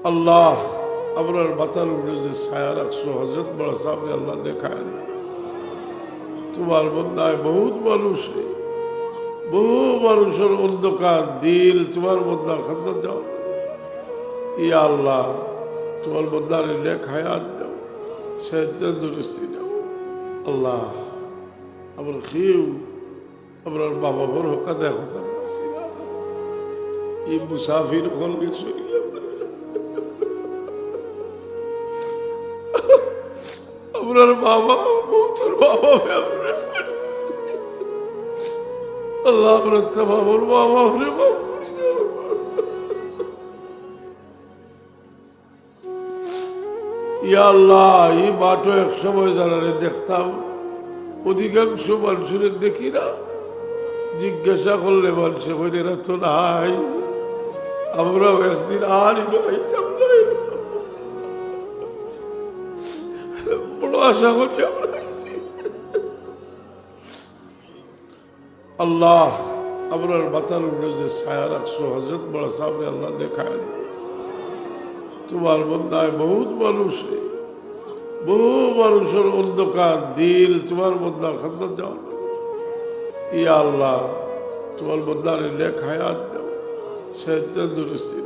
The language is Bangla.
আল্লাহ আপনার মাথার উপরে যে ছায়া রাখছো হজরত বড় সামনে আল্লাহ দেখায় না তোমার বন্ধায় বহুত মানুষ বহু মানুষের অন্ধকার দিল তোমার বন্ধার খান্না যাও ইয়া আল্লাহ তোমার বন্ধার নেক হায়াত দাও সেহতের দুরুস্তি দাও আল্লাহ আমার খেয়েও আপনার বাবা বড় হোকা দেখো এই মুসাফির কলকে শুনিয়ে আপনার বাবা বৌতর বাবা আল্লাহ আপনার বাবার বাবা হলে ইয়া আল্লাহ এই মাঠও এক সময় যারা দেখতাম অধিকাংশ মানুষের দেখি না জিজ্ঞাসা করলে মানুষে এরা তো নাই আমরাও একদিন আর পাইতাম না বড় আশা করি আমরা আল্লাহ আপনার মাথার উপরে যে ছায়া রাখছো হজরত বড় সামনে আল্লাহ দেখায় না তোমার বন্ধায় বহুত মানুষ বহু মানুষের অন্ধকার দিল তোমার বন্ধার খান্না যাও ইয়া আল্লাহ তোমার বন্ধার নেক হায়াত দাও সেহতের দুরুস্তি